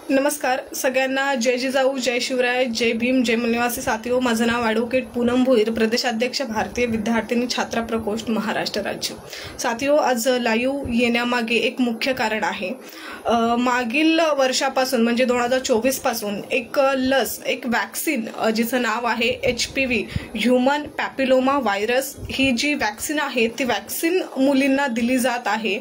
नमस्कार सगळ्यांना, जय जिजाऊ, जय शिवराय, जय भीम, जय निवासी साथियों। माझं नाव ॲडव्होकेट पूनम भोईर, प्रदेशाध्यक्ष भारतीय विद्यार्थिनी छात्र प्रकोष्ठ महाराष्ट्र राज्य। साथियों, आज लाईव्ह येण्यामागे एक मुख्य कारण आहे। मागील वर्षापासून म्हणजे 2024 पासून एक लस, एक वॅक्सिन जिचं नाव आहे HPV ह्यूमन पॅपिलोमा व्हायरस, ही जी वॅक्सिन आहे ती वॅक्सिन मुलींना दिली जात आहे।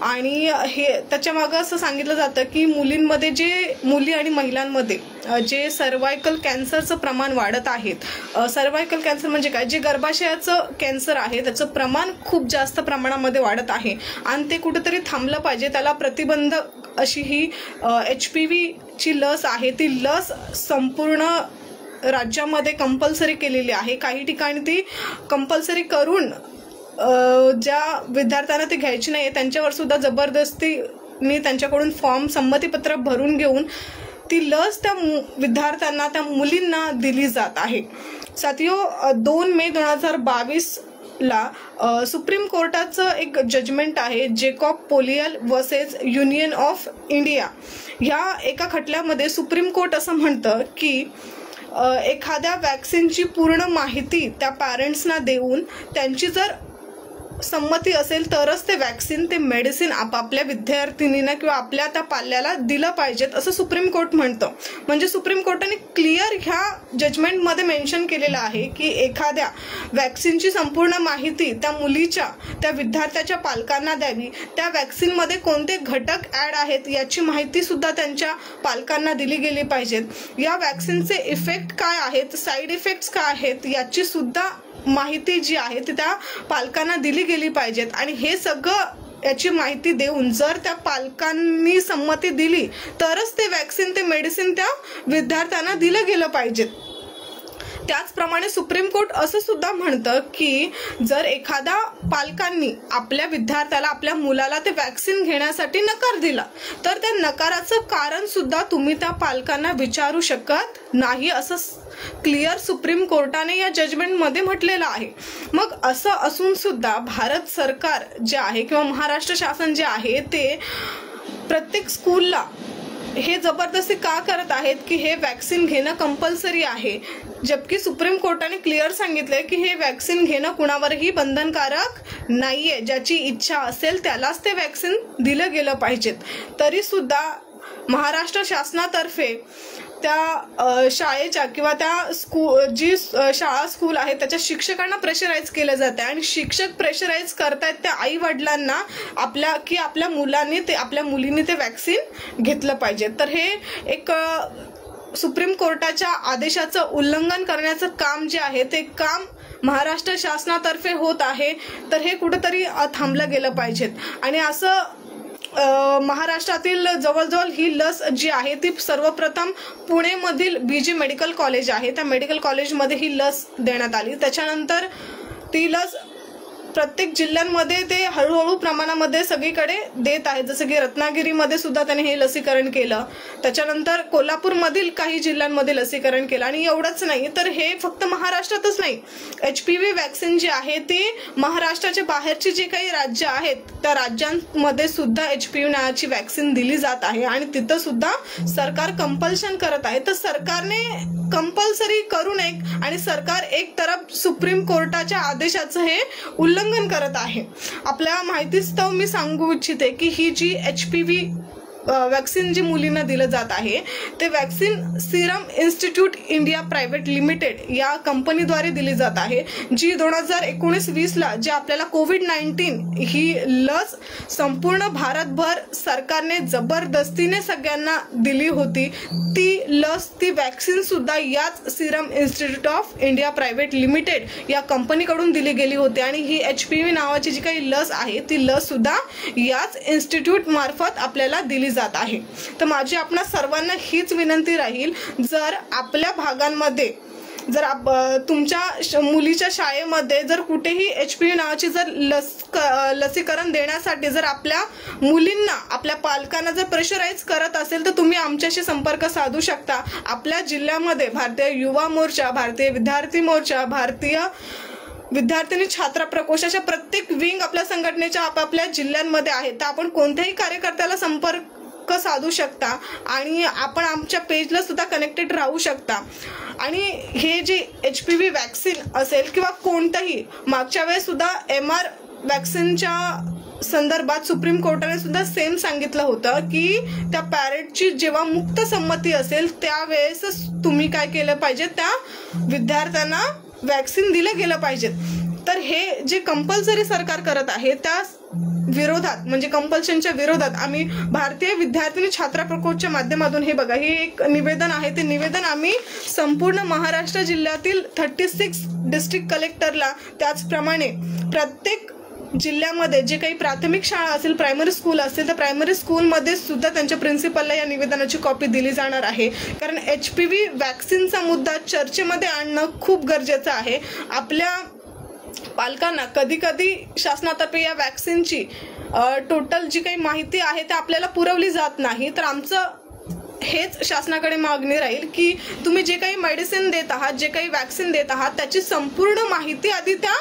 आणि हे त्याच्यामागे असं सांगितलं जातं की मुली आणि महिलांमध्ये जे सर्वायकल कॅन्सरचं प्रमाण वाढत आहेत। सर्वायकल कॅन्सर म्हणजे काय, जे गर्भाशयाचं कॅन्सर आहे त्याचं प्रमाण खूप जास्त प्रमाणामध्ये वाढत आहे आणि ते कुठेतरी थांबलं पाहिजे। त्याला प्रतिबंध अशी ही HPV ची लस आहे। ती लस संपूर्ण राज्यामध्ये कंपल्सरी केलेली आहे। काही ठिकाणी ती कंपल्सरी करून ज्या विद्यार्थ्यांना ती घ्यायची नाही त्यांच्यावर सुद्धा जबरदस्तीने त्यांच्याकडून फॉर्म संमतीपत्र भरून घेऊन ती लस त्या विद्यार्थ्यांना, त्या मुलींना दिली जात आहे। साथियों, 2 मे 2022 ला सुप्रीम कोर्टाचं एक जजमेंट आहे, Jacob Puliyel versus union of India. ह्या एका खटल्यामध्ये सुप्रीम कोर्ट असं म्हणतं की एखाद्या वॅक्सिनची पूर्ण माहिती त्या पॅरेंट्सना देऊन त्यांची जर संमती असेल तरच ते वॅक्सिन, ते मेडिसिन आपापल्या विद्यार्थिनींना किंवा आपल्या त्या पाल्याला दिलं पाहिजेत असं सुप्रीम कोर्ट म्हणतं। म्हणजे सुप्रीम कोर्टाने क्लिअर ह्या जजमेंटमध्ये मेन्शन केलेलं आहे की एखाद्या वॅक्सिनची संपूर्ण माहिती त्या मुलीच्या, त्या विद्यार्थ्याच्या पालकांना द्यावी। त्या वॅक्सिनमध्ये कोणते घटक ॲड आहेत याची माहिती सुद्धा त्यांच्या पालकांना दिली गेली पाहिजेत। या वॅक्सिनचे इफेक्ट काय आहेत, साईड इफेक्ट्स काय आहेत याची सुद्धा माहिती जी आहे ती त्या पालकांना दिली गेली पाहिजेत। आणि हे सगळं याची माहिती देऊन जर त्या पालकांनी संमती दिली तरच ते वॅक्सिन, ते मेडिसिन त्या विद्यार्थ्यांना दिलं गेलं पाहिजे। त्याचप्रमाणे सुप्रीम कोर्ट असं सुद्धा म्हणतं की जर एखाद्या पालकांनी आपल्या विद्यार्थ्याला, आपल्या मुलाला ते वॅक्सिन घेण्यासाठी नकार दिला तर त्या नकाराचं कारण सुद्धा तुम्ही त्या पालकांना विचारू शकत नाही, असं क्लिअर सुप्रीम कोर्टाने या जजमेंटमध्ये म्हटलेलं आहे। मग असं असून सुद्धा भारत सरकार जे आहे किंवा महाराष्ट्र शासन जे आहे ते प्रत्येक स्कूलला हे जबरदस्ती का करत आहेत की हे वॅक्सिन घेणं कंपल्सरी आहे, जबकि सुप्रीम कोर्टाने क्लिअर सांगितलंय की हे वॅक्सिन घेणं कुणावरही बंधनकारक नाहीये। ज्याची इच्छा असेल त्यालाच ते वॅक्सिन दिलं गेलं पाहिजेत। तरी सुद्धा महाराष्ट्र शासनातर्फे त्या शाळेच्या किंवा त्या जी शाळा स्कूल आहे त्याच्या शिक्षकांना प्रेशराईज केलं जाते आणि शिक्षक प्रेशराईज करतायत त्या आई वडिलांना आपल्या मुलांनी ते, आपल्या मुलींनी ते वॅक्सिन घेतलं पाहिजे। तर हे एक सुप्रीम कोर्टाच्या आदेशाचं उल्लंघन करण्याचं काम जे आहे ते काम महाराष्ट्र शासनातर्फे होत आहे। तर हे कुठेतरी थांबलं गेलं पाहिजेत। आणि असं महाराष्ट्रातील जवळजवळ ही लस जी आहे ती सर्वप्रथम पुणेमधील BG मेडिकल कॉलेज आहे, त्या मेडिकल कॉलेजमध्ये ही लस देण्यात आली। त्याच्यानंतर ती लस प्रत्येक जिल्ह्यांमध्ये ते हळूहळू प्रमाणामध्ये सगळीकडे देत आहेत। जसं की रत्नागिरीमध्ये सुद्धा त्याने हे लसीकरण केलं, त्याच्यानंतर कोल्हापूरमधील काही जिल्ह्यांमध्ये लसीकरण केलं। आणि एवढंच नाही तर हे फक्त महाराष्ट्रातच नाही, HPV वॅक्सिन जी आहे ती महाराष्ट्राच्या बाहेरची जी काही राज्य आहेत त्या राज्यांमध्ये सुद्धा HPV नावाची वॅक्सिन दिली जात आहे आणि तिथं सुद्धा सरकार कंपल्शन करत आहे। तर सरकारने कंपल्सरी करू नये आणि सरकार एक तरफ सुप्रीम कोर्टाच्या आदेशाचं हे उल्लंघन करत आहे। आपल्या माहितीस्तव मी सांगू इच्छिते की ही जी HPV वॅक्सिन जी मुलींना दिलं जात आहे ते vaccine Serum institute India private limited या कंपनीद्वारे दिली जात आहे, जी 2019-20 ला जे आपल्याला कोविड-19 ही लस संपूर्ण भारतभर सरकारने जबरदस्तीने सगळ्यांना दिली होती। ती लस, ती वॅक्सिन सुद्धा याच Serum institute of India private limited या कंपनीकडून दिली गेली होती। आणि ही HPV नावाची जी काही लस आहे ती लस सुद्धा याच इन्स्टिट्यूट मार्फत आपल्याला दिली जात आहे। तर माझी आपणा सर्वांना हीच विनंती राहील, जर आपल्या भागांमध्ये जर तुमच्या मुलीच्या शाळेमध्ये जर कुठेही HPV नावाची जर लसीकरण देण्यासाठी जर आपल्या मुलींना, आपल्या पालकांना जर प्रेशराईज करत असेल तर तुम्ही आमच्याशी संपर्क साधू शकता। आपल्या जिल्ह्यामध्ये भारतीय युवा मोर्चा, भारतीय विद्यार्थी मोर्चा, भारतीय विद्यार्थिनी छात्र प्रकोष्ठाच्या प्रत्येक विंग आपल्या संघटनेच्या आपापल्या जिल्ह्यांमध्ये आहे। तर आपण कोणत्याही कार्यकर्त्याला संपर्क संपर्क साधू शकता आणि आपण आमच्या पेजला सुद्धा कनेक्टेड राहू शकता। आणि हे जे HPV वॅक्सिन असेल किंवा कोणतंही, मागच्या वेळेस सुद्धा MR वॅक्सिनच्या संदर्भात सुप्रीम कोर्टाने सुद्धा सेम सांगितलं होतं की त्या पॅरेंटची जेव्हा मुक्त संमती असेल त्यावेळेसच तुम्ही काय केलं पाहिजे, त्या विद्यार्थ्यांना वॅक्सिन दिलं गेलं पाहिजे। तर हे जे कंपल्सरी सरकार करत आहे त्या विरोधात, म्हणजे कंपल्शनच्या विरोधात आम्ही भारतीय विद्यार्थिनी छात्रा प्रकोष्ठच्या माध्यमातून हे बघा, हे एक निवेदन आहे, ते निवेदन आम्ही संपूर्ण महाराष्ट्र जिल्ह्यातील 36 डिस्ट्रिक्ट कलेक्टरला, त्याचप्रमाणे प्रत्येक जिल्ह्यामध्ये जे काही प्राथमिक शाळा असेल, प्रायमरी स्कूल असेल, तर प्रायमरी स्कूलमध्ये सुद्धा त्यांच्या प्रिन्सिपलला या निवेदनाची कॉपी दिली जाणार आहे। कारण HPV वॅक्सिनचा मुद्दा चर्चेमध्ये आणणं खूप गरजेचं आहे। आपल्या पालकांना कधी कधी शासनातर्फे या वॅक्सिनची टोटल जी काही माहिती आहे ते आपल्याला पुरवली जात नाही। तर आमचं हेच शासनाकडे मागणी राहील की तुम्ही जे काही मेडिसिन देत आहात, जे काही वॅक्सिन देत आहात, त्याची संपूर्ण माहिती आधी त्या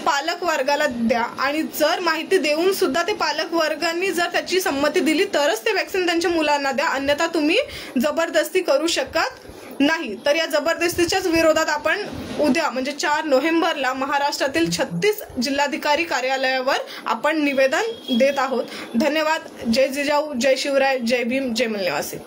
पालक वर्गाला द्या आणि जर माहिती देऊन सुद्धा ते पालक वर्गांनी जर त्याची संमती दिली तरच ते वॅक्सिन त्यांच्या मुलांना द्या, अन्यथा तुम्ही जबरदस्ती करू शकत नाही। तर या जबरदस्तीच्याच विरोधात आपण उद्या म्हणजे 4 नोव्हेंबरला महाराष्ट्रातील 36 जिल्हाधिकारी कार्यालयावर आपण निवेदन देत आहोत। धन्यवाद। जय जिजाऊ, जय शिवराय, जय भीम, जय मल्लनिवासी।